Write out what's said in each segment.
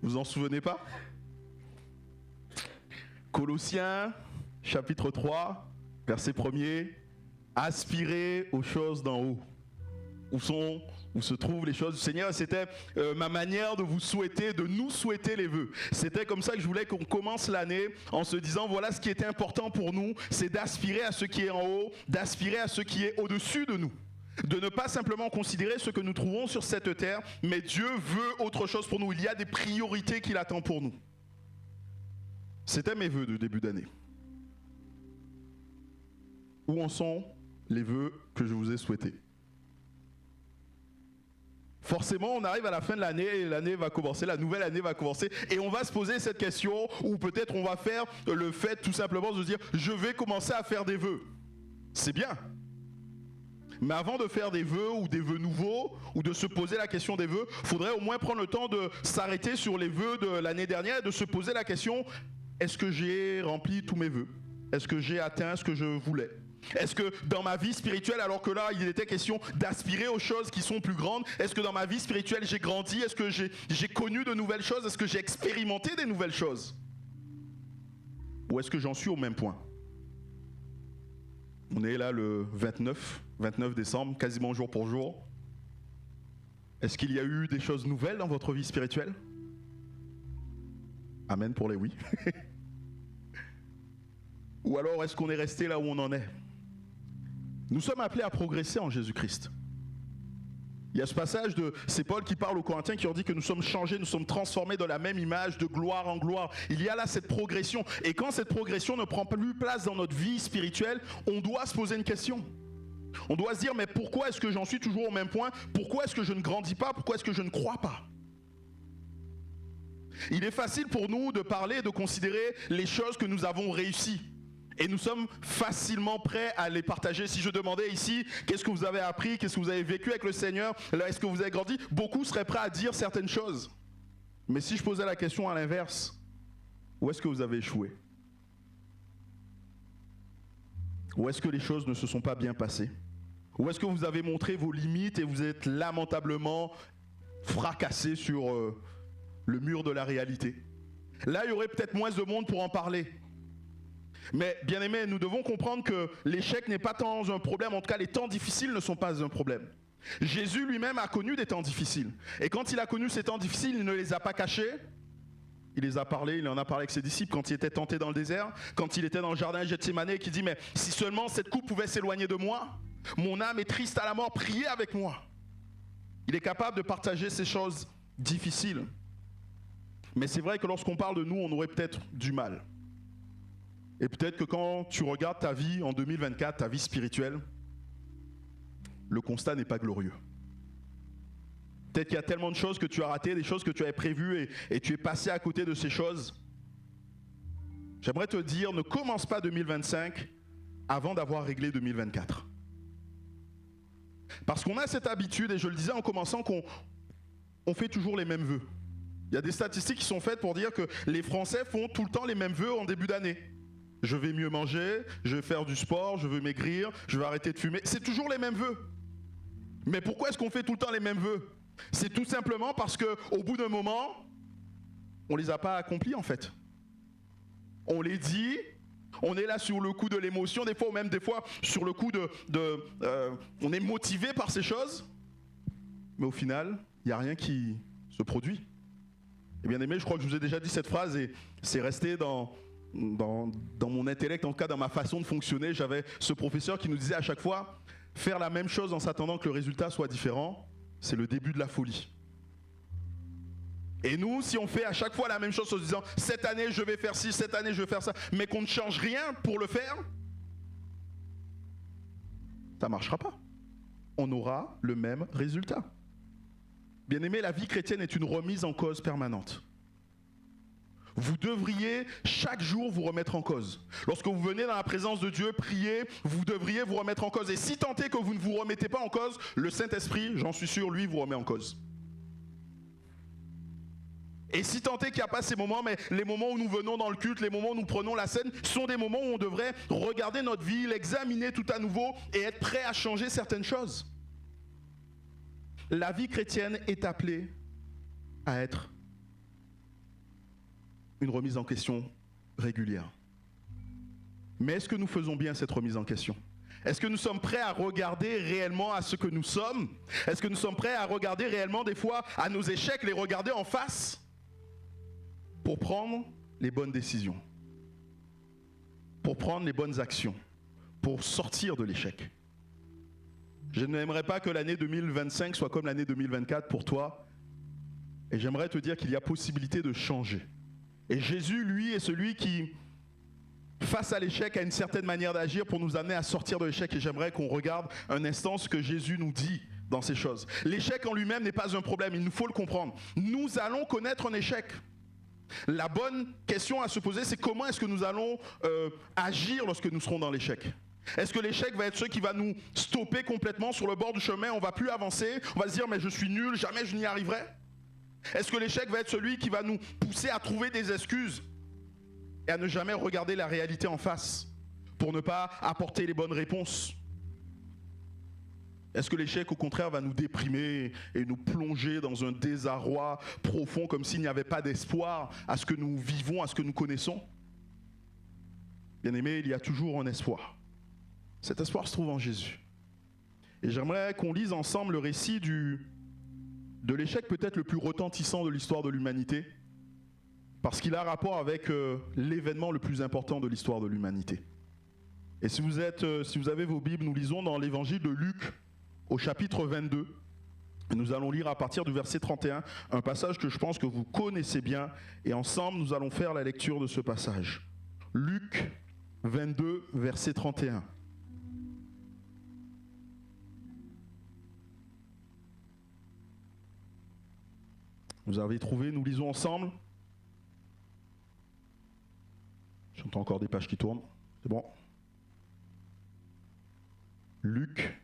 Vous en souvenez pas? Colossiens, chapitre 3, verset 1er. Aspirez aux choses d'en haut. Où se trouvent les choses du Seigneur. C'était ma manière de vous souhaiter, de nous souhaiter les vœux. C'était comme ça que je voulais qu'on commence l'année en se disant voilà ce qui était important pour nous, c'est d'aspirer à ce qui est en haut, d'aspirer à ce qui est au-dessus de nous. De ne pas simplement considérer ce que nous trouvons sur cette terre, mais Dieu veut autre chose pour nous. Il y a des priorités qu'il attend pour nous. C'était mes vœux de début d'année. Où en sont les vœux que je vous ai souhaités? Forcément, on arrive à la fin de l'année et l'année va commencer, la nouvelle année va commencer et on va se poser cette question ou peut-être on va faire le fait tout simplement de se dire je vais commencer à faire des vœux. C'est bien. Mais avant de faire des vœux ou des vœux nouveaux ou de se poser la question des vœux, il faudrait au moins prendre le temps de s'arrêter sur les vœux de l'année dernière et de se poser la question est-ce que j'ai rempli tous mes vœux? Est-ce que j'ai atteint ce que je voulais? Est-ce que dans ma vie spirituelle, alors que là il était question d'aspirer aux choses qui sont plus grandes, est-ce que dans ma vie spirituelle j'ai grandi? Est-ce que j'ai connu de nouvelles choses? Est-ce que j'ai expérimenté des nouvelles choses? Ou est-ce que j'en suis au même point? On est là le 29 décembre, quasiment jour pour jour. Est-ce qu'il y a eu des choses nouvelles dans votre vie spirituelle? Amen pour les oui. Ou alors est-ce qu'on est resté là où on en est? Nous sommes appelés à progresser en Jésus-Christ. Il y a ce passage c'est Paul qui parle aux Corinthiens qui leur dit que nous sommes changés, nous sommes transformés dans la même image de gloire en gloire. Il y a là cette progression. Et quand cette progression ne prend plus place dans notre vie spirituelle, on doit se poser une question. On doit se dire mais pourquoi est-ce que j'en suis toujours au même point? Pourquoi est-ce que je ne grandis pas? Pourquoi est-ce que je ne crois pas? Il est facile pour nous de parler et de considérer les choses que nous avons réussies. Et nous sommes facilement prêts à les partager. Si je demandais ici, qu'est-ce que vous avez appris, qu'est-ce que vous avez vécu avec le Seigneur, est-ce que vous avez grandi, beaucoup seraient prêts à dire certaines choses. Mais si je posais la question à l'inverse, où est-ce que vous avez échoué? Où est-ce que les choses ne se sont pas bien passées? Où est-ce que vous avez montré vos limites et vous êtes lamentablement fracassé sur le mur de la réalité? Là, il y aurait peut-être moins de monde pour en parler. Mais bien aimés, nous devons comprendre que l'échec n'est pas tant un problème, en tout cas les temps difficiles ne sont pas un problème. Jésus lui-même a connu des temps difficiles. Et quand il a connu ces temps difficiles, il ne les a pas cachés. Il les a parlé, il en a parlé avec ses disciples quand il était tenté dans le désert, quand il était dans le jardin de Gethsémané et qui dit mais si seulement cette coupe pouvait s'éloigner de moi, mon âme est triste à la mort, priez avec moi. Il est capable de partager ces choses difficiles. Mais c'est vrai que lorsqu'on parle de nous, on aurait peut-être du mal. Et peut-être que quand tu regardes ta vie en 2024, ta vie spirituelle, le constat n'est pas glorieux. Peut-être qu'il y a tellement de choses que tu as ratées, des choses que tu avais prévues et tu es passé à côté de ces choses. J'aimerais te dire, ne commence pas 2025 avant d'avoir réglé 2024. Parce qu'on a cette habitude, et je le disais en commençant, qu'on fait toujours les mêmes vœux. Il y a des statistiques qui sont faites pour dire que les Français font tout le temps les mêmes vœux en début d'année. Je vais mieux manger, je vais faire du sport, je veux maigrir, je vais arrêter de fumer. C'est toujours les mêmes vœux. Mais pourquoi est-ce qu'on fait tout le temps les mêmes vœux? C'est tout simplement parce qu'au bout d'un moment, on ne les a pas accomplis en fait. On les dit, on est là sur le coup de l'émotion, des fois, ou même des fois sur le coup on est motivé par ces choses, mais au final, il n'y a rien qui se produit. Et bien aimé, je crois que je vous ai déjà dit cette phrase et c'est resté dans mon intellect, en tout cas dans ma façon de fonctionner. J'avais ce professeur qui nous disait à chaque fois, faire la même chose en s'attendant que le résultat soit différent, c'est le début de la folie. Et nous, si on fait à chaque fois la même chose en se disant, cette année je vais faire ci, cette année je vais faire ça, mais qu'on ne change rien pour le faire, ça ne marchera pas. On aura le même résultat. Bien aimé, la vie chrétienne est une remise en cause permanente. Vous devriez chaque jour vous remettre en cause. Lorsque vous venez dans la présence de Dieu, prier, vous devriez vous remettre en cause. Et si tant est que vous ne vous remettez pas en cause, le Saint-Esprit, j'en suis sûr, lui, vous remet en cause. Et si tant est qu'il n'y a pas ces moments, mais les moments où nous venons dans le culte, les moments où nous prenons la scène, sont des moments où on devrait regarder notre vie, l'examiner tout à nouveau et être prêt à changer certaines choses. La vie chrétienne est appelée à être une remise en question régulière. Mais est-ce que nous faisons bien cette remise en question ? Est-ce que nous sommes prêts à regarder réellement à ce que nous sommes ? Est-ce que nous sommes prêts à regarder réellement des fois à nos échecs, les regarder en face pour prendre les bonnes décisions, pour prendre les bonnes actions, pour sortir de l'échec ? Je n'aimerais pas que l'année 2025 soit comme l'année 2024 pour toi. Et j'aimerais te dire qu'il y a possibilité de changer. Et Jésus, lui, est celui qui, face à l'échec, a une certaine manière d'agir pour nous amener à sortir de l'échec. Et j'aimerais qu'on regarde un instant ce que Jésus nous dit dans ces choses. L'échec en lui-même n'est pas un problème, il nous faut le comprendre. Nous allons connaître un échec. La bonne question à se poser, c'est comment est-ce que nous allons agir lorsque nous serons dans l'échec ? Est-ce que l'échec va être ce qui va nous stopper complètement sur le bord du chemin ? On ne va plus avancer, on va se dire mais je suis nul, jamais je n'y arriverai ? Est-ce que l'échec va être celui qui va nous pousser à trouver des excuses et à ne jamais regarder la réalité en face pour ne pas apporter les bonnes réponses ? Est-ce que l'échec, au contraire, va nous déprimer et nous plonger dans un désarroi profond comme s'il n'y avait pas d'espoir à ce que nous vivons, à ce que nous connaissons ? Bien-aimés, il y a toujours un espoir. Cet espoir se trouve en Jésus. Et j'aimerais qu'on lise ensemble le récit de l'échec peut-être le plus retentissant de l'histoire de l'humanité, parce qu'il a rapport avec l'événement le plus important de l'histoire de l'humanité. Et si vous avez vos Bibles, nous lisons dans l'évangile de Luc, au chapitre 22. Et nous allons lire à partir du verset 31, un passage que je pense que vous connaissez bien, et ensemble nous allons faire la lecture de ce passage. Luc 22, verset 31. Vous avez trouvé, nous lisons ensemble. J'entends encore des pages qui tournent. C'est bon. Luc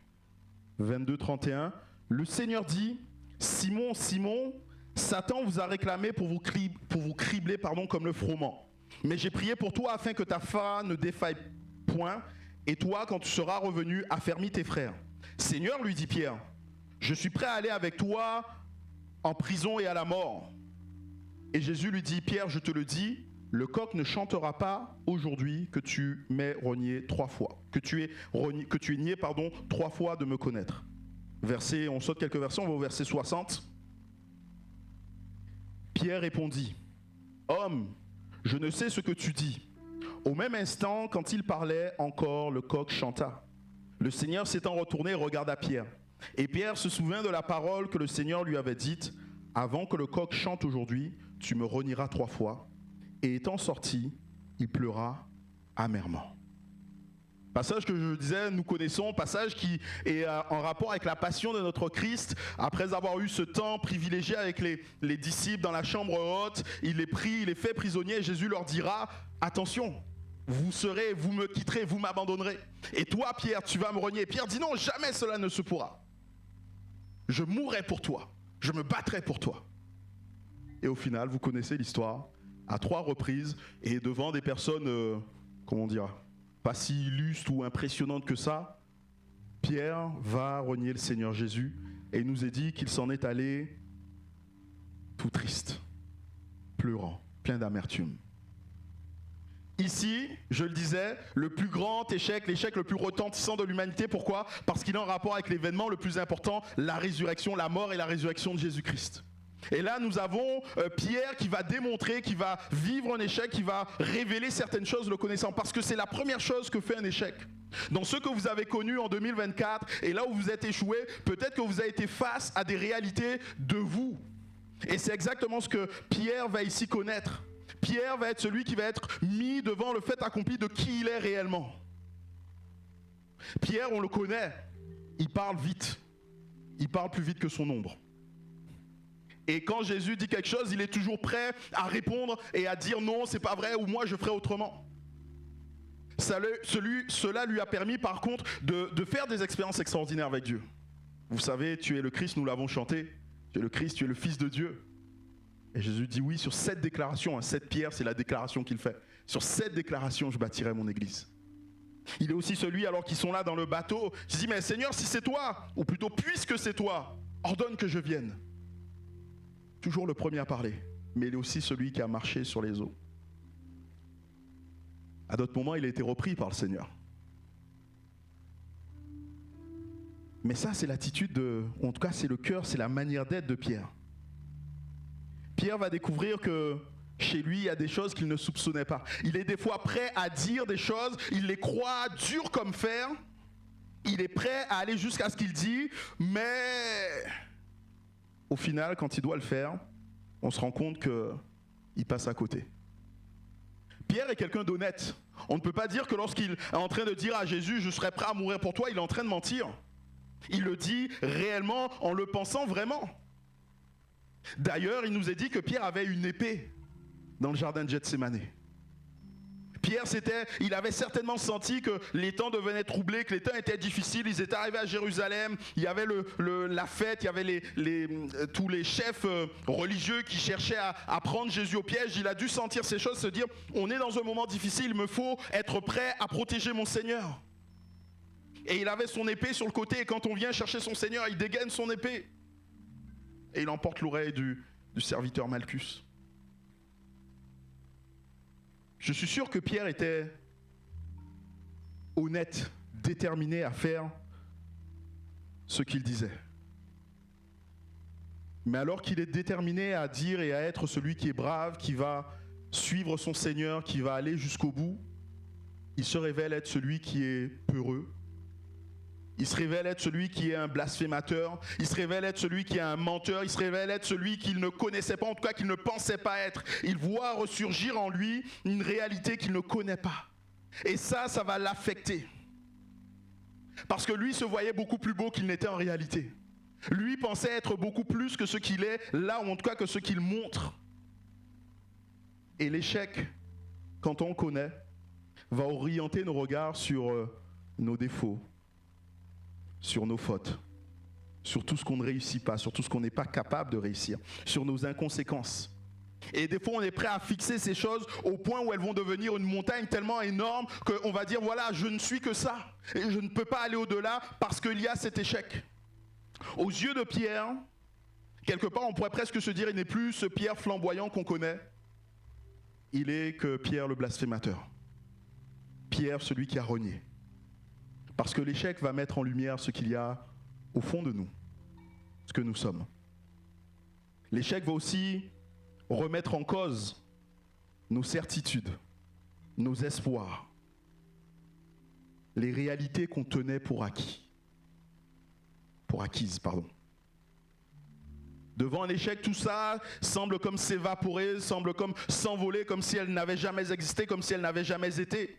22, 31. Le Seigneur dit, Simon, Simon, Satan vous a réclamé pour vous cribler comme le froment. Mais j'ai prié pour toi afin que ta foi ne défaille point. Et toi, quand tu seras revenu, affermis tes frères. Seigneur, lui dit Pierre, je suis prêt à aller avec toi en prison et à la mort. Et Jésus lui dit, Pierre, je te le dis, le coq ne chantera pas aujourd'hui que tu m'aies renié 3 fois, que tu aies nié 3 fois de me connaître. On saute quelques versets, on va au verset 60. Pierre répondit, homme, je ne sais ce que tu dis. Au même instant, quand il parlait encore, le coq chanta. Le Seigneur s'étant retourné regarda Pierre. Et Pierre se souvint de la parole que le Seigneur lui avait dite, avant que le coq chante aujourd'hui, tu me renieras 3 fois. Et étant sorti, il pleura amèrement. Passage que je disais, nous connaissons, passage qui est en rapport avec la passion de notre Christ. Après avoir eu ce temps privilégié avec les disciples dans la chambre haute, il les prie, il les fait prisonniers et Jésus leur dira, attention, vous me quitterez, vous m'abandonnerez. Et toi, Pierre, tu vas me renier. Et Pierre dit non, jamais cela ne se pourra. Je mourrai pour toi, je me battrai pour toi. Et au final, vous connaissez l'histoire, à 3 reprises et devant des personnes, pas si illustres ou impressionnantes que ça, Pierre va renier le Seigneur Jésus et il nous est dit qu'il s'en est allé tout triste, pleurant, plein d'amertume. Ici, je le disais, le plus grand échec, l'échec le plus retentissant de l'humanité. Pourquoi ? Parce qu'il est en rapport avec l'événement le plus important, la résurrection, la mort et la résurrection de Jésus-Christ. Et là, nous avons Pierre qui va démontrer, qui va vivre un échec, qui va révéler certaines choses le connaissant. Parce que c'est la première chose que fait un échec. Dans ce que vous avez connu en 2024, et là où vous êtes échoué, peut-être que vous avez été face à des réalités de vous. Et c'est exactement ce que Pierre va ici connaître. Pierre va être celui qui va être mis devant le fait accompli de qui il est réellement. Pierre, on le connaît, il parle vite. Il parle plus vite que son ombre. Et quand Jésus dit quelque chose, il est toujours prêt à répondre et à dire non, c'est pas vrai, ou moi je ferai autrement. Cela lui a permis par contre de faire des expériences extraordinaires avec Dieu. Vous savez, tu es le Christ, nous l'avons chanté. Tu es le Christ, tu es le Fils de Dieu. Et Jésus dit oui sur cette déclaration, 7 Pierre, c'est la déclaration qu'il fait. Sur cette déclaration, je bâtirai mon église. Il est aussi celui, alors qu'ils sont là dans le bateau, qui dit mais Seigneur, si c'est toi, ou plutôt puisque c'est toi, ordonne que je vienne. Toujours le premier à parler, mais il est aussi celui qui a marché sur les eaux. À d'autres moments, il a été repris par le Seigneur. Mais ça, c'est l'attitude en tout cas, c'est le cœur, c'est la manière d'être de Pierre. Pierre va découvrir que chez lui, il y a des choses qu'il ne soupçonnait pas. Il est des fois prêt à dire des choses, il les croit dures comme fer. Il est prêt à aller jusqu'à ce qu'il dit, mais au final, quand il doit le faire, on se rend compte qu'il passe à côté. Pierre est quelqu'un d'honnête. On ne peut pas dire que lorsqu'il est en train de dire à Jésus « Je serai prêt à mourir pour toi », il est en train de mentir. Il le dit réellement en le pensant vraiment. D'ailleurs, il nous est dit que Pierre avait une épée dans le jardin de Gethsémane. Pierre, il avait certainement senti que les temps devenaient troublés, que les temps étaient difficiles. Ils étaient arrivés à Jérusalem, il y avait la fête, il y avait tous les chefs religieux qui cherchaient à prendre Jésus au piège. Il a dû sentir ces choses, se dire, on est dans un moment difficile, il me faut être prêt à protéger mon Seigneur. Et il avait son épée sur le côté, et quand on vient chercher son Seigneur, il dégaine son épée. Et il emporte l'oreille du serviteur Malchus. Je suis sûr que Pierre était honnête, déterminé à faire ce qu'il disait. Mais alors qu'il est déterminé à dire et à être celui qui est brave, qui va suivre son Seigneur, qui va aller jusqu'au bout, il se révèle être celui qui est peureux. Il se révèle être celui qui est un blasphémateur. Il se révèle être celui qui est un menteur. Il se révèle être celui qu'il ne connaissait pas, en tout cas qu'il ne pensait pas être. Il voit ressurgir en lui une réalité qu'il ne connaît pas. Et ça va l'affecter. Parce que lui se voyait beaucoup plus beau qu'il n'était en réalité. Lui pensait être beaucoup plus que ce qu'il est, là ou en tout cas que ce qu'il montre. Et l'échec, quand on le connaît, va orienter nos regards sur nos défauts, sur nos fautes, sur tout ce qu'on ne réussit pas, sur tout ce qu'on n'est pas capable de réussir, sur nos inconséquences. Et des fois, on est prêt à fixer ces choses au point où elles vont devenir une montagne tellement énorme qu'on va dire, voilà, je ne suis que ça. Et je ne peux pas aller au-delà parce qu'il y a cet échec. Aux yeux de Pierre, quelque part, on pourrait presque se dire, il n'est plus ce Pierre flamboyant qu'on connaît. Il est que Pierre le blasphémateur. Pierre, celui qui a renié. Parce que l'échec va mettre en lumière ce qu'il y a au fond de nous, ce que nous sommes. L'échec va aussi remettre en cause nos certitudes, nos espoirs, les réalités qu'on tenait pour acquises. Devant un échec, tout ça semble comme s'évaporer, semble comme s'envoler, comme si elle n'avait jamais existé, comme si elle n'avait jamais été.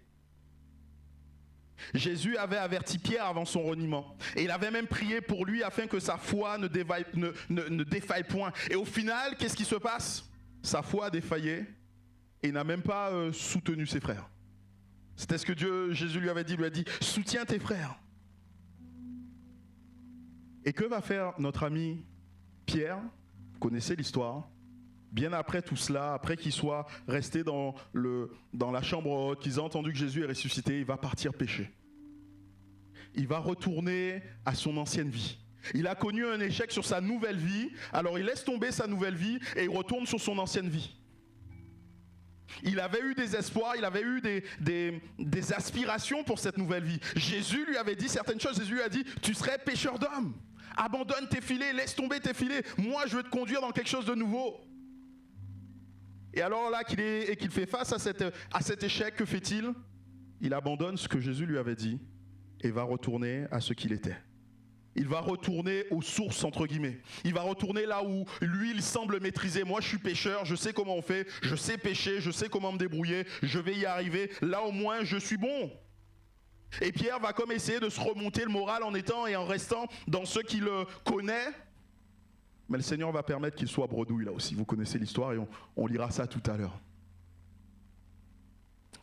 Jésus avait averti Pierre avant son reniement. Et il avait même prié pour lui afin que sa foi ne défaille point. Et au final, qu'est-ce qui se passe? Sa foi a défaillé et il n'a même pas soutenu ses frères. C'était ce que Jésus lui avait dit. Il lui a dit, soutiens tes frères. Et que va faire notre ami Pierre? Vous connaissez l'histoire. Bien après tout cela, après qu'il soit resté dans la chambre haute, qu'ils aient entendu que Jésus est ressuscité, il va partir pécher. Il va retourner à son ancienne vie. Il a connu un échec sur sa nouvelle vie, alors il laisse tomber sa nouvelle vie et il retourne sur son ancienne vie. Il avait eu des espoirs, il avait eu des aspirations pour cette nouvelle vie. Jésus lui avait dit certaines choses, Jésus lui a dit, tu serais pêcheur d'hommes. Abandonne tes filets, laisse tomber tes filets. Moi, je vais te conduire dans quelque chose de nouveau. Et alors là qu'il fait face à cet échec, que fait-il? Il abandonne ce que Jésus lui avait dit et va retourner à ce qu'il était. Il va retourner aux sources, entre guillemets. Il va retourner là où lui, il semble maîtriser. Moi, je suis pêcheur, je sais comment on fait, je sais pêcher, je sais comment me débrouiller, je vais y arriver. Là, au moins, je suis bon. Et Pierre va comme essayer de se remonter le moral en étant et en restant dans ce qu'il connaît. Mais le Seigneur va permettre qu'il soit bredouille là aussi. Vous connaissez l'histoire et on lira ça tout à l'heure.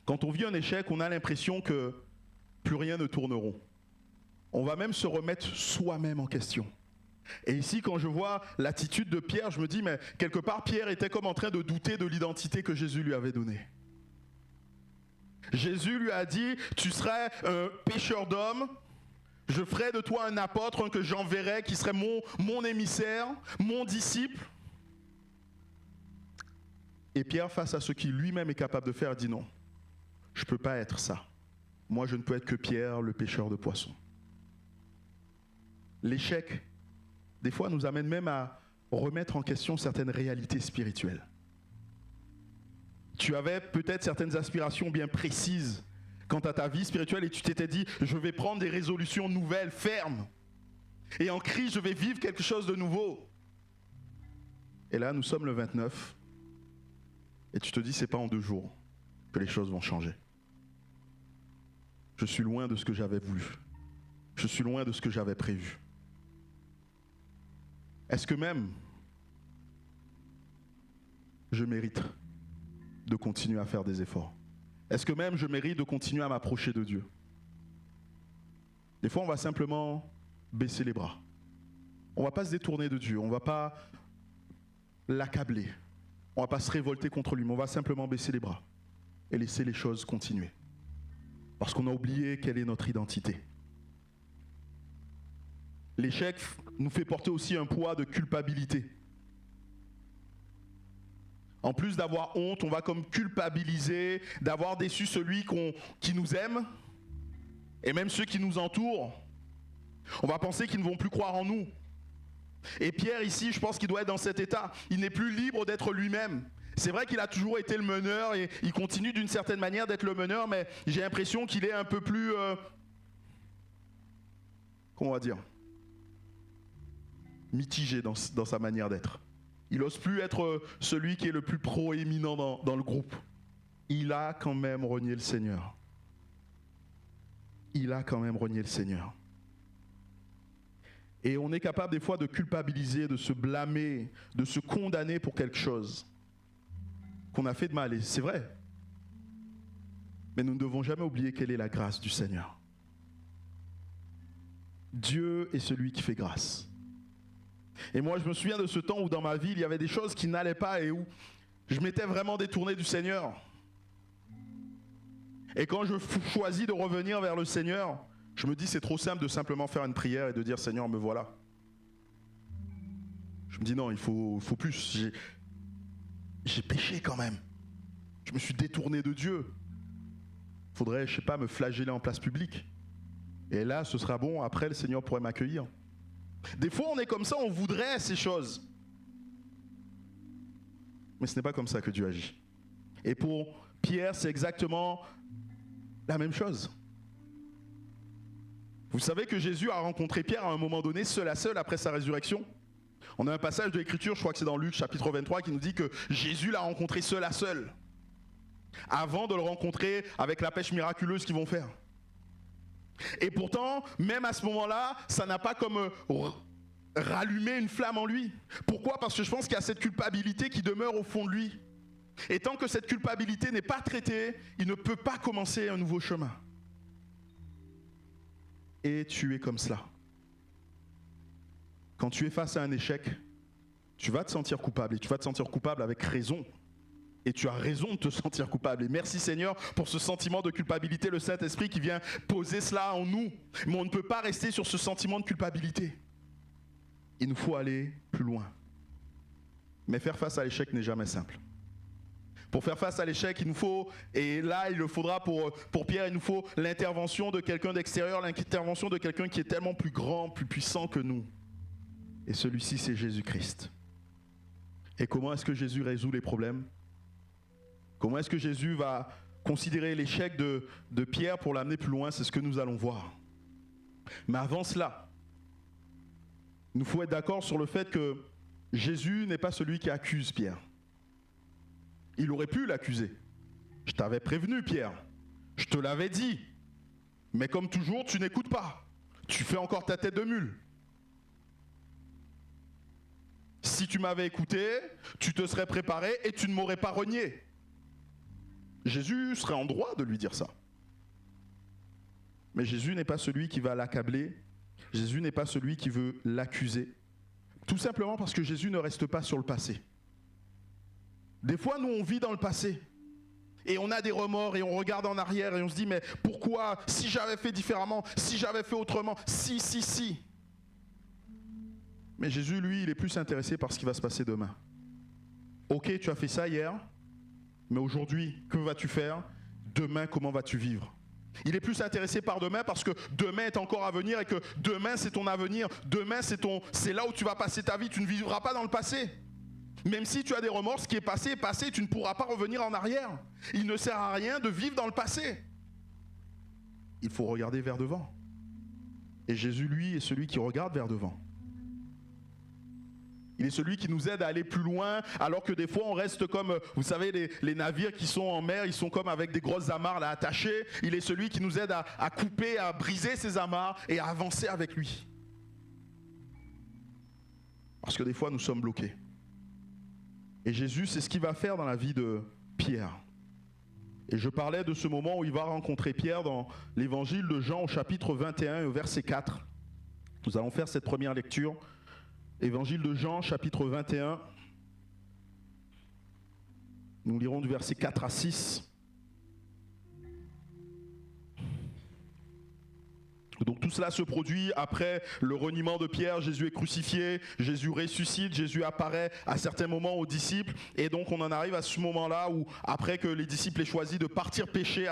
Quand on vit un échec, on a l'impression que plus rien ne tournera. On va même se remettre soi-même en question. Et ici, quand je vois l'attitude de Pierre, je me dis, mais quelque part, Pierre était comme en train de douter de l'identité que Jésus lui avait donnée. Jésus lui a dit, tu serais un pêcheur d'hommes, je ferai de toi un apôtre, que j'enverrai, qui serait mon émissaire, mon disciple. Et Pierre, face à ce qu'il lui-même est capable de faire, dit non. je ne peux pas être ça. Moi, je ne peux être que Pierre, le pêcheur de poissons. L'échec, des fois, nous amène même à remettre en question certaines réalités spirituelles. Tu avais peut-être certaines aspirations bien précises quant à ta vie spirituelle et tu t'étais dit, je vais prendre des résolutions nouvelles, fermes. Et en Christ, je vais vivre quelque chose de nouveau. Et là, nous sommes le 29. Et tu te dis, c'est pas en 2 jours que les choses vont changer. Je suis loin de ce que j'avais voulu. Je suis loin de ce que j'avais prévu. Est-ce que même je mérite de continuer à faire des efforts? Est-ce que même je mérite de continuer à m'approcher de Dieu? Des fois, on va simplement baisser les bras. On ne va pas se détourner de Dieu. On ne va pas l'accabler. On ne va pas se révolter contre lui. Mais on va simplement baisser les bras et laisser les choses continuer. Parce qu'on a oublié quelle est notre identité. L'échec nous fait porter aussi un poids de culpabilité. En plus d'avoir honte, on va comme culpabiliser d'avoir déçu celui qui nous aime et même ceux qui nous entourent. On va penser qu'ils ne vont plus croire en nous. Et Pierre ici, je pense qu'il doit être dans cet état. Il n'est plus libre d'être lui-même. C'est vrai qu'il a toujours été le meneur et il continue d'une certaine manière d'être le meneur, mais j'ai l'impression qu'il est un peu plus... comment on va dire, mitigé dans sa manière d'être. Il n'ose plus être celui qui est le plus proéminent dans le groupe. Il a quand même renié le Seigneur. Il a quand même renié le Seigneur. Et on est capable des fois de culpabiliser, de se blâmer, de se condamner pour quelque chose qu'on a fait de mal. Et c'est vrai. Mais nous ne devons jamais oublier quelle est la grâce du Seigneur. Dieu est celui qui fait grâce. Et moi, je me souviens de ce temps où dans ma vie, il y avait des choses qui n'allaient pas et où je m'étais vraiment détourné du Seigneur. Et quand je choisis de revenir vers le Seigneur, je me dis c'est trop simple de simplement faire une prière et de dire Seigneur, me voilà. Je me dis non, il faut plus. J'ai péché quand même. Je me suis détourné de Dieu. Il faudrait, je sais pas, me flageller en place publique. Et là, ce sera bon, après le Seigneur pourrait m'accueillir. Des fois, on est comme ça, on voudrait ces choses. Mais ce n'est pas comme ça que Dieu agit. Et pour Pierre, c'est exactement la même chose. Vous savez que Jésus a rencontré Pierre à un moment donné, seul à seul, après sa résurrection. On a un passage de l'Écriture, je crois que c'est dans Luc chapitre 23, qui nous dit que Jésus l'a rencontré seul à seul, avant de le rencontrer avec la pêche miraculeuse qu'ils vont faire. Et pourtant, même à ce moment-là, ça n'a pas comme rallumé une flamme en lui. Pourquoi? Parce que je pense qu'il y a cette culpabilité qui demeure au fond de lui. Et tant que cette culpabilité n'est pas traitée, il ne peut pas commencer un nouveau chemin. Et tu es comme cela. Quand tu es face à un échec, tu vas te sentir coupable. Et tu vas te sentir coupable avec raison. Et tu as raison de te sentir coupable. Et merci Seigneur pour ce sentiment de culpabilité, le Saint-Esprit qui vient poser cela en nous. Mais on ne peut pas rester sur ce sentiment de culpabilité. Il nous faut aller plus loin. Mais faire face à l'échec n'est jamais simple. Pour faire face à l'échec, il nous faut, et là il le faudra pour Pierre, il nous faut l'intervention de quelqu'un d'extérieur, l'intervention de quelqu'un qui est tellement plus grand, plus puissant que nous. Et celui-ci, c'est Jésus-Christ. Et comment est-ce que Jésus résout les problèmes? Comment est-ce que Jésus va considérer l'échec de Pierre pour l'amener plus loin? C'est ce que nous allons voir. Mais avant cela, il nous faut être d'accord sur le fait que Jésus n'est pas celui qui accuse Pierre. Il aurait pu l'accuser. Je t'avais prévenu, Pierre. Je te l'avais dit. Mais comme toujours, tu n'écoutes pas. Tu fais encore ta tête de mule. Si tu m'avais écouté, tu te serais préparé et tu ne m'aurais pas renié. Jésus serait en droit de lui dire ça. Mais Jésus n'est pas celui qui va l'accabler. Jésus n'est pas celui qui veut l'accuser. Tout simplement parce que Jésus ne reste pas sur le passé. Des fois, nous, on vit dans le passé. Et on a des remords et on regarde en arrière et on se dit, mais pourquoi? Si j'avais fait différemment, si j'avais fait autrement, si. Mais Jésus, lui, il est plus intéressé par ce qui va se passer demain. Ok, tu as fait ça hier, mais aujourd'hui, que vas-tu faire? demain, comment vas-tu vivre? Il est plus intéressé par demain parce que demain est encore à venir et que demain c'est ton avenir. Demain c'est là où tu vas passer ta vie. Tu ne vivras pas dans le passé. Même si tu as des remords, ce qui est passé, tu ne pourras pas revenir en arrière. Il ne sert à rien de vivre dans le passé. Il faut regarder vers devant. Et Jésus, lui, est celui qui regarde vers devant. Il est celui qui nous aide à aller plus loin, alors que des fois on reste comme, vous savez, les navires qui sont en mer, ils sont comme avec des grosses amarres là attachées. Il est celui qui nous aide à couper, à briser ces amarres et à avancer avec lui. Parce que des fois nous sommes bloqués. Et Jésus, c'est ce qu'il va faire dans la vie de Pierre. Et je parlais de ce moment où il va rencontrer Pierre dans l'évangile de Jean au chapitre 21 au verset 4. Nous allons faire cette première lecture. Évangile de Jean, chapitre 21. Nous lirons du verset 4 à 6. Donc tout cela se produit après le reniement de Pierre. Jésus est crucifié, Jésus ressuscite, Jésus apparaît à certains moments aux disciples. Et donc on en arrive à ce moment-là où, après que les disciples aient choisi de partir pêcher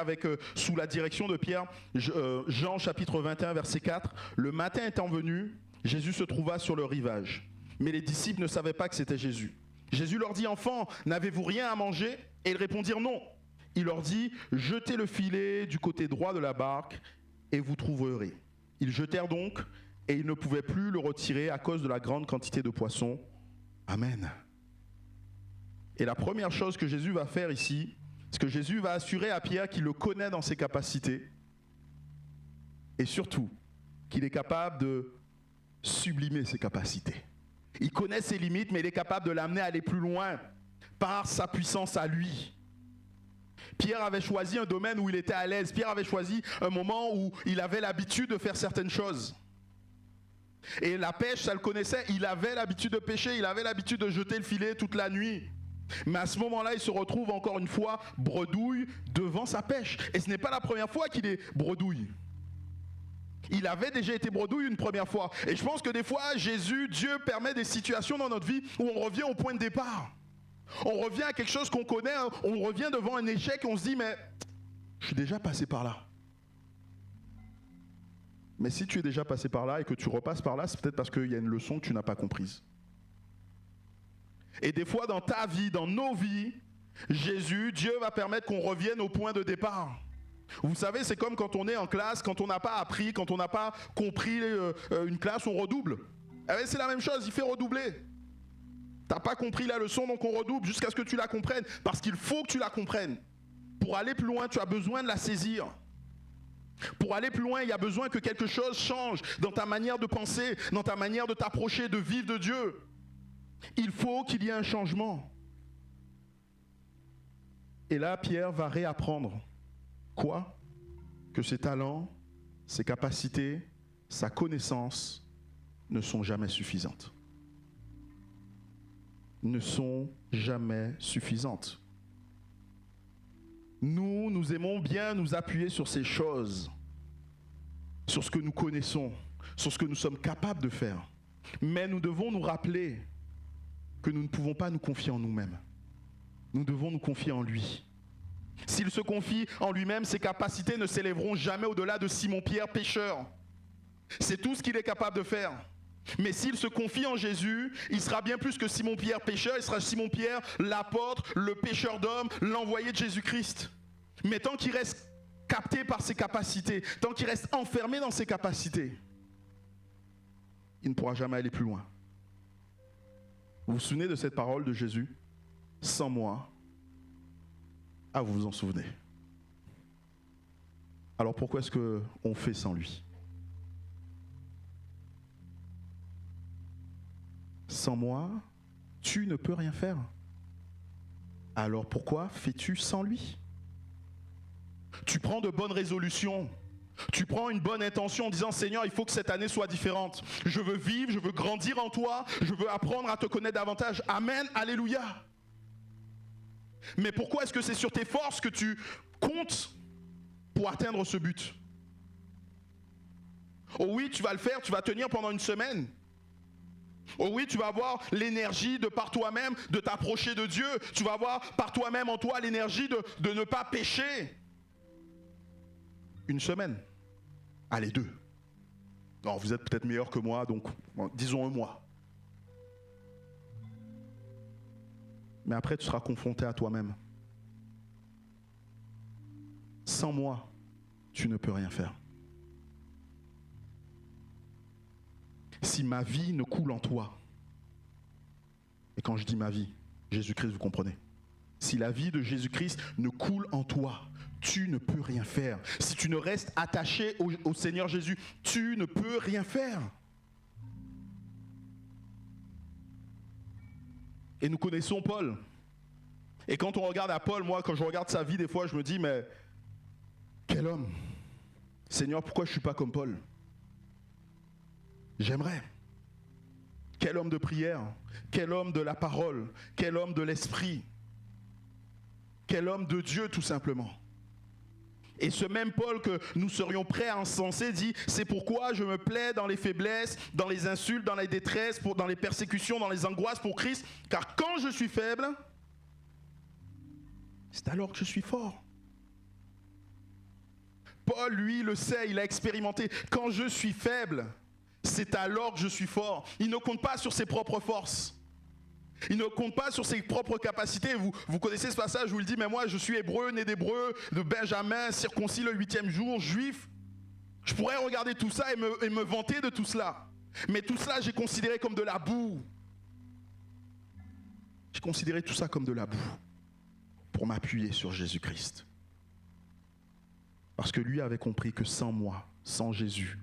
sous la direction de Pierre, Jean chapitre 21 verset 4, le matin étant venu, Jésus se trouva sur le rivage. Mais les disciples ne savaient pas que c'était Jésus. Jésus leur dit, enfants, n'avez-vous rien à manger? Et ils répondirent non. Il leur dit, jetez le filet du côté droit de la barque et vous trouverez. Ils jetèrent donc et ils ne pouvaient plus le retirer à cause de la grande quantité de poissons. Amen. Et la première chose que Jésus va faire ici, c'est que Jésus va assurer à Pierre qu'il le connaît dans ses capacités et surtout qu'il est capable de sublimer ses capacités. Il connaît ses limites, mais il est capable de l'amener à aller plus loin par sa puissance à lui. Pierre avait choisi un domaine où il était à l'aise. Pierre avait choisi un moment où il avait l'habitude de faire certaines choses. Et la pêche, ça le connaissait. Il avait l'habitude de pêcher, il avait l'habitude de jeter le filet toute la nuit. Mais à ce moment-là, il se retrouve encore une fois bredouille devant sa pêche. Et ce n'est pas la première fois qu'il est bredouille. Il avait déjà été bredouille une première fois. Et je pense que des fois, Dieu permet des situations dans notre vie où on revient au point de départ. On revient à quelque chose qu'on connaît, on revient devant un échec et on se dit, mais je suis déjà passé par là. Mais si tu es déjà passé par là et que tu repasses par là, c'est peut-être parce qu'il y a une leçon que tu n'as pas comprise. Et des fois dans ta vie, dans nos vies, Dieu va permettre qu'on revienne au point de départ. Vous savez, c'est comme quand on est en classe, quand on n'a pas appris, quand on n'a pas compris une classe, on redouble. Eh bien, c'est la même chose, il fait redoubler. Tu n'as pas compris la leçon, donc on redouble jusqu'à ce que tu la comprennes. Parce qu'il faut que tu la comprennes. Pour aller plus loin, tu as besoin de la saisir. Pour aller plus loin, il y a besoin que quelque chose change dans ta manière de penser, dans ta manière de t'approcher, de vivre de Dieu. Il faut qu'il y ait un changement. Et là, Pierre va réapprendre. Quoi? Que ses talents, ses capacités, sa connaissance ne sont jamais suffisantes. Ne sont jamais suffisantes. Nous aimons bien nous appuyer sur ces choses, sur ce que nous connaissons, sur ce que nous sommes capables de faire. Mais nous devons nous rappeler que nous ne pouvons pas nous confier en nous-mêmes. Nous devons nous confier en lui. S'il se confie en lui-même, ses capacités ne s'élèveront jamais au-delà de Simon-Pierre, pécheur. C'est tout ce qu'il est capable de faire. Mais s'il se confie en Jésus, il sera bien plus que Simon-Pierre, pécheur. Il sera Simon-Pierre, l'apôtre, le pécheur d'hommes, l'envoyé de Jésus-Christ. Mais tant qu'il reste capté par ses capacités, tant qu'il reste enfermé dans ses capacités, il ne pourra jamais aller plus loin. Vous vous souvenez de cette parole de Jésus? Sans moi. Ah, vous vous en souvenez. Alors pourquoi est-ce qu'on fait sans lui? Sans moi, tu ne peux rien faire. Alors pourquoi fais-tu sans lui? Tu prends de bonnes résolutions. Tu prends une bonne intention en disant, Seigneur, il faut que cette année soit différente. Je veux vivre, je veux grandir en toi, je veux apprendre à te connaître davantage. Amen, alléluia. Mais pourquoi est-ce que c'est sur tes forces que tu comptes pour atteindre ce but? Oh oui, tu vas le faire, tu vas tenir pendant une semaine. Oh oui, tu vas avoir l'énergie de par toi-même de t'approcher de Dieu. Tu vas avoir par toi-même en toi l'énergie de ne pas pécher. une semaine. Allez, 2. Non, vous êtes peut-être meilleur que moi, donc disons un mois. Mais après, tu seras confronté à toi-même. Sans moi, tu ne peux rien faire. Si ma vie ne coule en toi, et quand je dis ma vie, Jésus-Christ, vous comprenez. Si la vie de Jésus-Christ ne coule en toi, tu ne peux rien faire. Si tu ne restes attaché au Seigneur Jésus, tu ne peux rien faire. Et nous connaissons Paul. Et quand on regarde à Paul, moi, quand je regarde sa vie, des fois, je me dis, mais quel homme. Seigneur, pourquoi je ne suis pas comme Paul? J'aimerais. Quel homme de prière, quel homme de la parole, quel homme de l'esprit, quel homme de Dieu tout simplement. Et ce même Paul que nous serions prêts à encenser dit, c'est pourquoi je me plais dans les faiblesses, dans les insultes, dans les détresses, dans les persécutions, dans les angoisses pour Christ, car quand je suis faible, c'est alors que je suis fort. Paul, lui, le sait, il a expérimenté. Quand je suis faible, c'est alors que je suis fort. Il ne compte pas sur ses propres forces. Il ne compte pas sur ses propres capacités. Vous connaissez ce passage où il dit, mais moi je suis hébreu, né d'hébreu, de Benjamin, circoncis le 8e jour, juif. Je pourrais regarder tout ça et me vanter de tout cela. Mais tout cela, j'ai considéré comme de la boue. J'ai considéré tout ça comme de la boue pour m'appuyer sur Jésus-Christ. Parce que lui avait compris que sans moi, sans Jésus,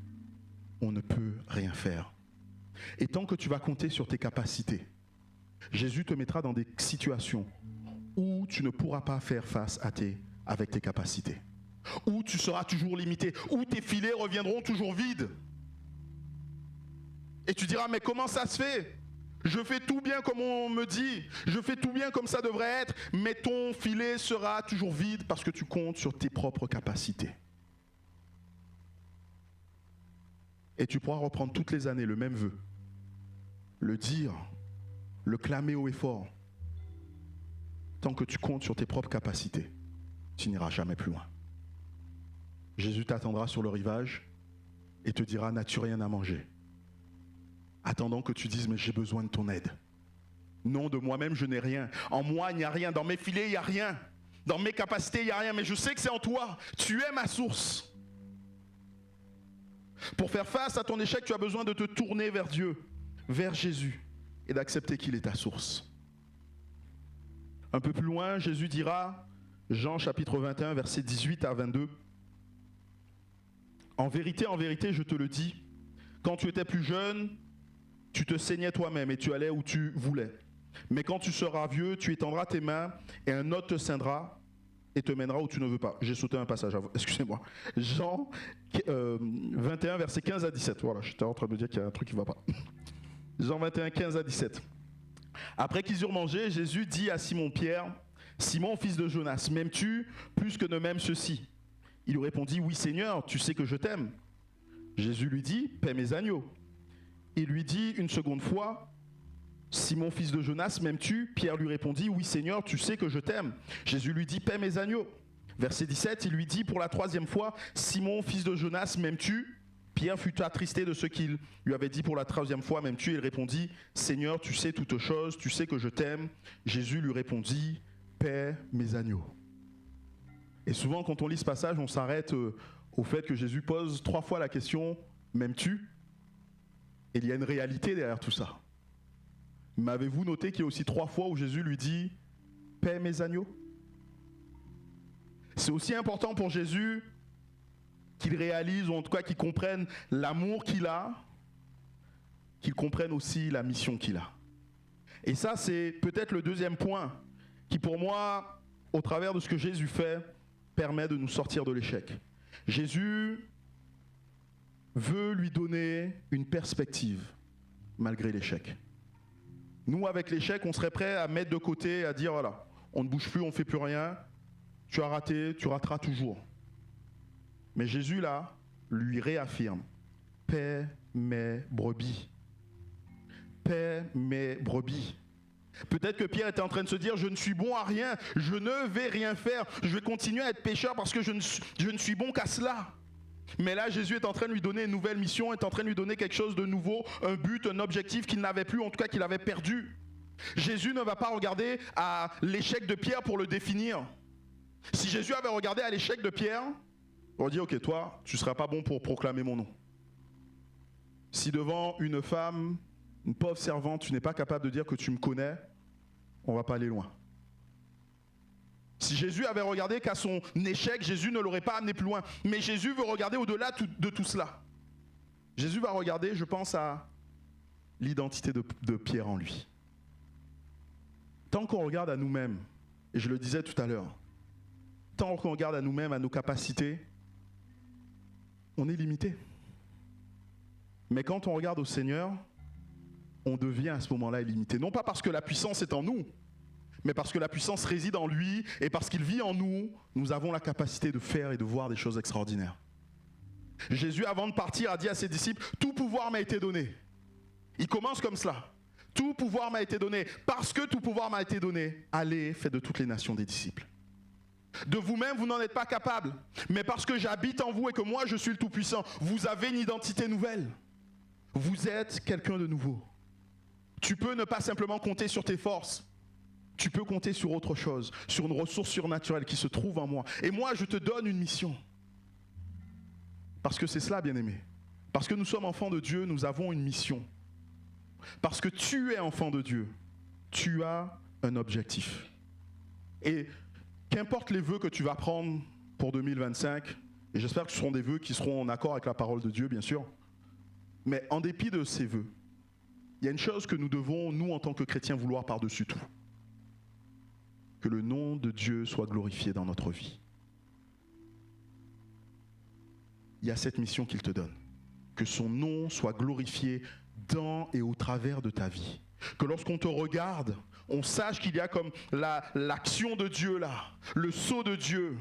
on ne peut rien faire. Et tant que tu vas compter sur tes capacités, Jésus te mettra dans des situations où tu ne pourras pas faire face avec tes capacités. Où tu seras toujours limité, où tes filets reviendront toujours vides. Et tu diras, mais comment ça se fait? Je fais tout bien comme on me dit, je fais tout bien comme ça devrait être, mais ton filet sera toujours vide parce que tu comptes sur tes propres capacités. Et tu pourras reprendre toutes les années le même vœu, le dire, le clamer haut et fort. Tant que tu comptes sur tes propres capacités, tu n'iras jamais plus loin. Jésus t'attendra sur le rivage et te dira, n'as-tu rien à manger? Attendant que tu dises, mais j'ai besoin de ton aide. Non, de moi-même, je n'ai rien. En moi, il n'y a rien. Dans mes filets, il n'y a rien. Dans mes capacités, il n'y a rien. Mais je sais que c'est en toi. Tu es ma source. Pour faire face à ton échec, tu as besoin de te tourner vers Dieu, vers Jésus, et d'accepter qu'il est ta source. Un peu plus loin, Jésus dira, Jean chapitre 21, versets 18 à 22, en vérité, je te le dis, quand tu étais plus jeune, tu te saignais toi-même et tu allais où tu voulais. Mais quand tu seras vieux, tu étendras tes mains et un autre te ceindra et te mènera où tu ne veux pas. J'ai sauté un passage, excusez-moi. Jean 21, versets 15 à 17. Voilà, j'étais en train de me dire qu'il y a un truc qui ne va pas. Jean 21, 15 à 17. Après qu'ils eurent mangé, Jésus dit à Simon-Pierre, « Simon, fils de Jonas, m'aimes-tu plus que ne m'aime ceci ?» Il lui répondit, « Oui Seigneur, tu sais que je t'aime. » Jésus lui dit, « Paie mes agneaux. » Il lui dit une seconde fois, « Simon, fils de Jonas, m'aimes-tu » Pierre lui répondit, « Oui Seigneur, tu sais que je t'aime. » Jésus lui dit, « Paie mes agneaux. » Verset 17, il lui dit pour la troisième fois, « Simon, fils de Jonas, m'aimes-tu » Pierre fut attristé de ce qu'il lui avait dit pour la troisième fois, « M'aimes-tu » Il répondit, « Seigneur, tu sais toutes choses, tu sais que je t'aime. » Jésus lui répondit, « Paie mes agneaux. » Et souvent, quand on lit ce passage, on s'arrête au fait que Jésus pose 3 fois la question, « M'aimes-tu » Et il y a une réalité derrière tout ça. Mais avez-vous noté qu'il y a aussi 3 fois où Jésus lui dit « Paie mes agneaux » C'est aussi important pour Jésus qu'il réalise, ou en tout cas qu'il comprenne l'amour qu'il a, qu'il comprenne aussi la mission qu'il a. Et ça, c'est peut-être le deuxième point qui, pour moi, au travers de ce que Jésus fait, permet de nous sortir de l'échec. Jésus veut lui donner une perspective malgré l'échec. Nous, avec l'échec, on serait prêt à mettre de côté, à dire, voilà, on ne bouge plus, on ne fait plus rien, tu as raté, tu rateras toujours. Mais Jésus, là, lui réaffirme, paie mes brebis. Paie mes brebis. Peut-être que Pierre était en train de se dire, je ne suis bon à rien, je ne vais rien faire, je vais continuer à être pécheur parce que je ne suis bon qu'à cela. Mais là, Jésus est en train de lui donner une nouvelle mission, est en train de lui donner quelque chose de nouveau, un but, un objectif qu'il n'avait plus, en tout cas qu'il avait perdu. Jésus ne va pas regarder à l'échec de Pierre pour le définir. Si Jésus avait regardé à l'échec de Pierre, on va dire, ok, toi, tu ne seras pas bon pour proclamer mon nom. Si devant une femme, une pauvre servante, tu n'es pas capable de dire que tu me connais, on ne va pas aller loin. Si Jésus avait regardé qu'à son échec, Jésus ne l'aurait pas amené plus loin. Mais Jésus veut regarder au-delà de tout cela. Jésus va regarder, je pense, à l'identité de Pierre en lui. Tant qu'on regarde à nous-mêmes, et je le disais tout à l'heure, tant qu'on regarde à nous-mêmes, à nos capacités, on est limité. Mais quand on regarde au Seigneur, on devient à ce moment-là illimité. Non pas parce que la puissance est en nous, mais parce que la puissance réside en lui et parce qu'il vit en nous, nous avons la capacité de faire et de voir des choses extraordinaires. Jésus, avant de partir, a dit à ses disciples, « Tout pouvoir m'a été donné. » Il commence comme cela. « Tout pouvoir m'a été donné. Parce que tout pouvoir m'a été donné, allez, faites de toutes les nations des disciples. » De vous-même, vous n'en êtes pas capable. Mais parce que j'habite en vous et que moi, je suis le Tout-Puissant, vous avez une identité nouvelle. Vous êtes quelqu'un de nouveau. Tu peux ne pas simplement compter sur tes forces. Tu peux compter sur autre chose, sur une ressource surnaturelle qui se trouve en moi. Et moi, je te donne une mission. Parce que c'est cela, bien-aimé. Parce que nous sommes enfants de Dieu, nous avons une mission. Parce que tu es enfant de Dieu, tu as un objectif. Et qu'importe les vœux que tu vas prendre pour 2025, et j'espère que ce seront des vœux qui seront en accord avec la parole de Dieu, bien sûr, mais en dépit de ces vœux, il y a une chose que nous devons, nous en tant que chrétiens, vouloir par-dessus tout. Que le nom de Dieu soit glorifié dans notre vie. Il y a cette mission qu'il te donne. Que son nom soit glorifié dans et au travers de ta vie. Que lorsqu'on te regarde, on sache qu'il y a comme l'action de Dieu là, le sceau de Dieu.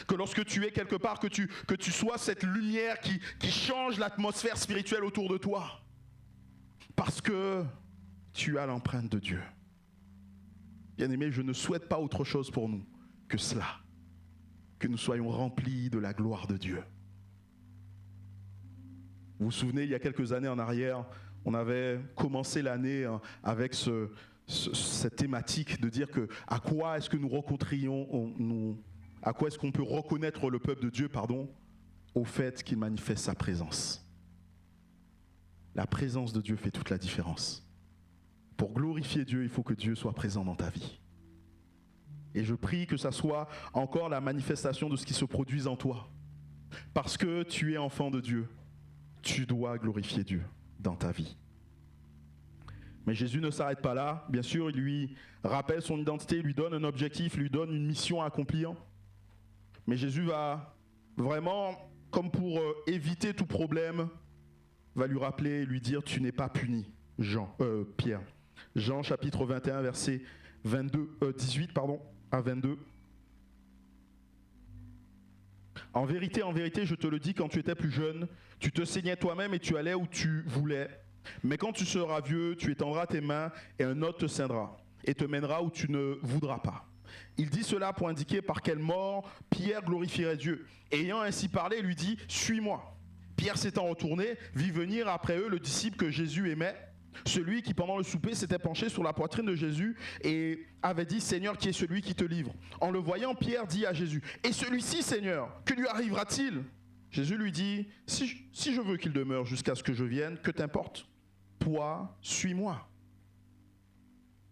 Que lorsque tu es quelque part, que tu sois cette lumière qui change l'atmosphère spirituelle autour de toi. Parce que tu as l'empreinte de Dieu. Bien-aimés, je ne souhaite pas autre chose pour nous que cela. Que nous soyons remplis de la gloire de Dieu. Vous vous souvenez, il y a quelques années en arrière, on avait commencé l'année avec cette thématique de dire que à quoi est-ce que nous rencontrions, à quoi est-ce qu'on peut reconnaître le peuple de Dieu, au fait qu'il manifeste sa présence. La présence de Dieu fait toute la différence. Pour glorifier Dieu, il faut que Dieu soit présent dans ta vie. Et je prie que ça soit encore la manifestation de ce qui se produise en toi. Parce que tu es enfant de Dieu, tu dois glorifier Dieu dans ta vie. Mais Jésus ne s'arrête pas là. Bien sûr, il lui rappelle son identité, il lui donne un objectif, il lui donne une mission à accomplir. Mais Jésus va vraiment, comme pour éviter tout problème, va lui rappeler et lui dire « Tu n'es pas puni, Pierre ». Jean chapitre 21, verset 18 à 22. En vérité, je te le dis, quand tu étais plus jeune, tu te saignais toi-même et tu allais où tu voulais. Mais quand tu seras vieux, tu étendras tes mains et un autre te ceindra et te mènera où tu ne voudras pas. Il dit cela pour indiquer par quelle mort Pierre glorifierait Dieu. Et ayant ainsi parlé, il lui dit « Suis-moi ». Pierre s'étant retourné, vit venir après eux le disciple que Jésus aimait, celui qui pendant le souper s'était penché sur la poitrine de Jésus et avait dit « Seigneur, qui est celui qui te livre ?» En le voyant, Pierre dit à Jésus « Et celui-ci, Seigneur, que lui arrivera-t-il ?» Jésus lui dit « Si je veux qu'il demeure jusqu'à ce que je vienne, que t'importe? Toi, suis-moi. »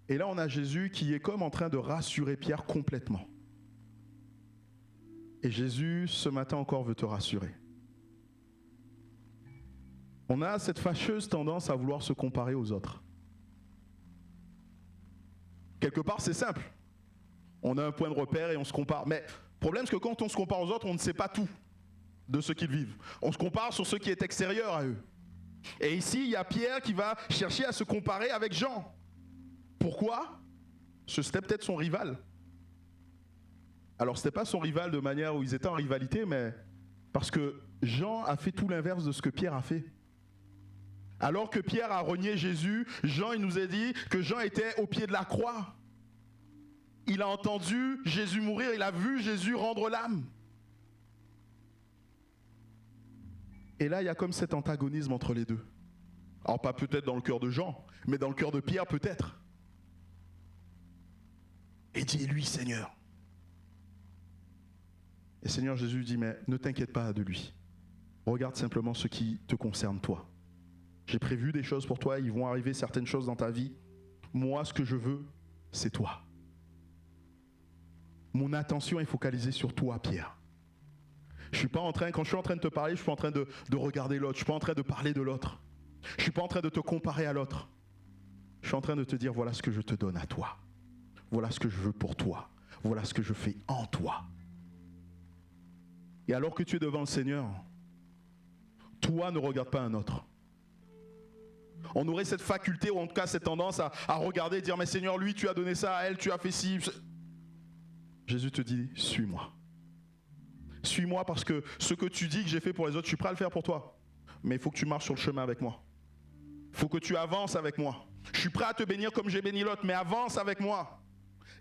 Et là, on a Jésus qui est comme en train de rassurer Pierre complètement. Et Jésus, ce matin encore, veut te rassurer. On a cette fâcheuse tendance à vouloir se comparer aux autres. Quelque part, c'est simple. On a un point de repère et on se compare. Mais le problème, c'est que quand on se compare aux autres, on ne sait pas tout de ce qu'ils vivent. On se compare sur ce qui est extérieur à eux. Et ici, il y a Pierre qui va chercher à se comparer avec Jean. Pourquoi? C'était peut-être son rival. Alors, ce n'était pas son rival de manière où ils étaient en rivalité, mais parce que Jean a fait tout l'inverse de ce que Pierre a fait. Alors que Pierre a renié Jésus, Jean, il nous a dit que Jean était au pied de la croix. Il a entendu Jésus mourir, il a vu Jésus rendre l'âme. Et là, il y a comme cet antagonisme entre les deux. Alors pas peut-être dans le cœur de Jean, mais dans le cœur de Pierre peut-être. Et dis-lui, Seigneur. Et Seigneur Jésus dit, mais ne t'inquiète pas de lui. Regarde simplement ce qui te concerne toi. J'ai prévu des choses pour toi, ils vont arriver certaines choses dans ta vie. Moi, ce que je veux, c'est toi. Mon attention est focalisée sur toi, Pierre. Je suis pas en train, quand je suis en train de te parler, je suis pas en train de regarder l'autre. Je suis pas en train de parler de l'autre. Je suis pas en train de te comparer à l'autre. Je suis en train de te dire, voilà ce que je te donne à toi. Voilà ce que je veux pour toi. Voilà ce que je fais en toi. Et alors que tu es devant le Seigneur, toi ne regarde pas un autre. On aurait cette faculté, ou en tout cas cette tendance à regarder et dire, mais Seigneur, lui, tu as donné ça à elle, tu as fait ci. Jésus te dit, suis-moi. Suis-moi parce que ce que tu dis que j'ai fait pour les autres, je suis prêt à le faire pour toi. Mais il faut que tu marches sur le chemin avec moi. Il faut que tu avances avec moi. Je suis prêt à te bénir comme j'ai béni l'autre, mais avance avec moi.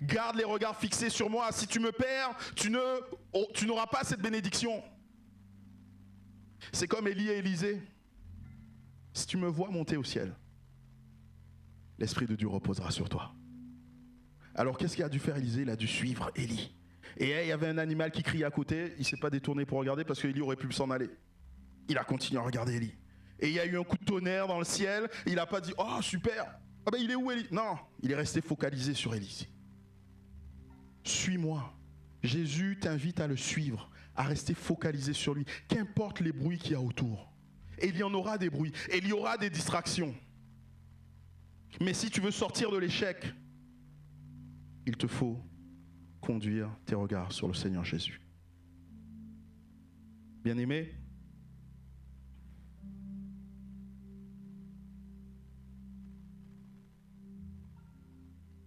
Garde les regards fixés sur moi. Si tu me perds, tu n'auras pas cette bénédiction. C'est comme Élie et Élisée. Si tu me vois monter au ciel, l'Esprit de Dieu reposera sur toi. Alors qu'est-ce qu'il a dû faire Élisée? Il a dû suivre Élie. Et il y avait un animal qui criait à côté. Il ne s'est pas détourné pour regarder parce qu'Élie aurait pu s'en aller. Il a continué à regarder Élie. Et il y a eu un coup de tonnerre dans le ciel. Il n'a pas dit, oh super, ah ben il est où Élie? Non, il est resté focalisé sur Élie. Suis-moi. Jésus t'invite à le suivre, à rester focalisé sur lui. Qu'importe les bruits qu'il y a autour. Et il y en aura des bruits. Et il y aura des distractions. Mais si tu veux sortir de l'échec, il te faut conduire tes regards sur le Seigneur Jésus. Bien-aimé,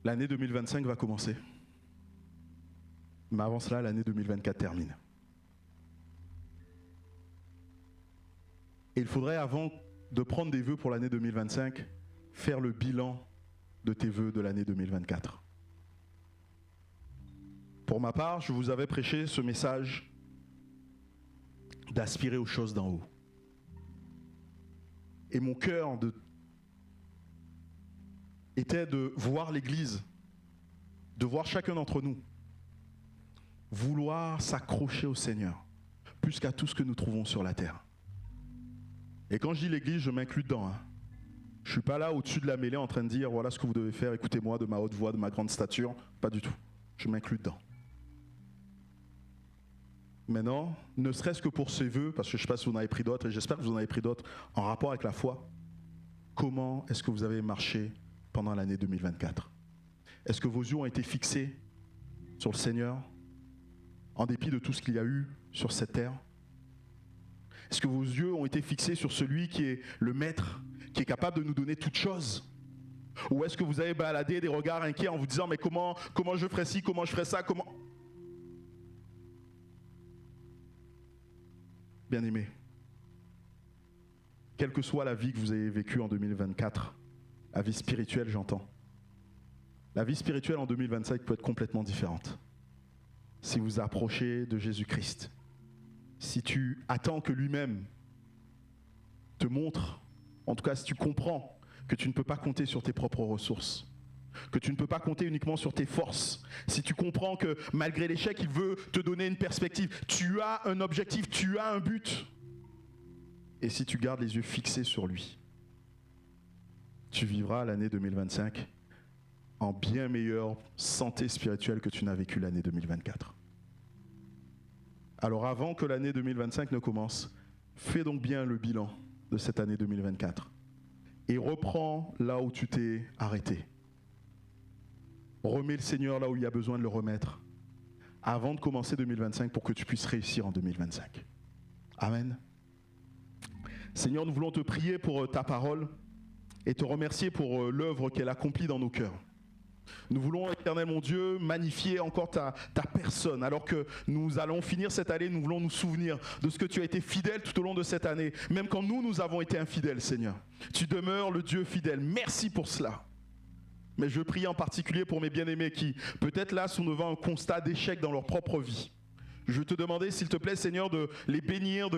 l'année 2025 va commencer. Mais avant cela, l'année 2024 termine. Et il faudrait, avant de prendre des vœux pour l'année 2025, faire le bilan de tes vœux de l'année 2024. Pour ma part, je vous avais prêché ce message d'aspirer aux choses d'en haut. Et mon cœur était de voir l'Église, de voir chacun d'entre nous vouloir s'accrocher au Seigneur plus qu'à tout ce que nous trouvons sur la terre. Et quand je dis l'Église, je m'inclus dedans. Je ne suis pas là au-dessus de la mêlée en train de dire voilà ce que vous devez faire, écoutez-moi de ma haute voix, de ma grande stature. Pas du tout. Je m'inclus dedans. Maintenant, ne serait-ce que pour ces vœux, parce que je ne sais pas si vous en avez pris d'autres, et j'espère que vous en avez pris d'autres en rapport avec la foi, comment est-ce que vous avez marché pendant l'année 2024? Est-ce que vos yeux ont été fixés sur le Seigneur, en dépit de tout ce qu'il y a eu sur cette terre? Est-ce que vos yeux ont été fixés sur celui qui est le Maître, qui est capable de nous donner toutes choses? Ou est-ce que vous avez baladé des regards inquiets en vous disant mais comment je ferais ci, comment je ferais ça, comment... Bien-aimés, quelle que soit la vie que vous avez vécue en 2024, la vie spirituelle j'entends, la vie spirituelle en 2025 peut être complètement différente. Si vous approchez de Jésus-Christ, si tu attends que lui-même te montre, en tout cas si tu comprends que tu ne peux pas compter sur tes propres ressources, que tu ne peux pas compter uniquement sur tes forces, si tu comprends que malgré l'échec, il veut te donner une perspective, tu as un objectif, tu as un but, et si tu gardes les yeux fixés sur lui, tu vivras l'année 2025 en bien meilleure santé spirituelle que tu n'as vécu l'année 2024. Alors avant que l'année 2025 ne commence, fais donc bien le bilan de cette année 2024 et reprends là où tu t'es arrêté. Remets le Seigneur là où il y a besoin de le remettre avant de commencer 2025 pour que tu puisses réussir en 2025. Amen. Seigneur, nous voulons te prier pour ta parole et te remercier pour l'œuvre qu'elle accomplit dans nos cœurs. Nous voulons, Éternel mon Dieu, magnifier encore ta personne. Alors que nous allons finir cette année, nous voulons nous souvenir de ce que tu as été fidèle tout au long de cette année. Même quand nous avons été infidèles, Seigneur. Tu demeures le Dieu fidèle. Merci pour cela. Mais je prie en particulier pour mes bien-aimés qui, peut-être là, sont devant un constat d'échec dans leur propre vie. Je te demandais, s'il te plaît, Seigneur, de les bénir, de les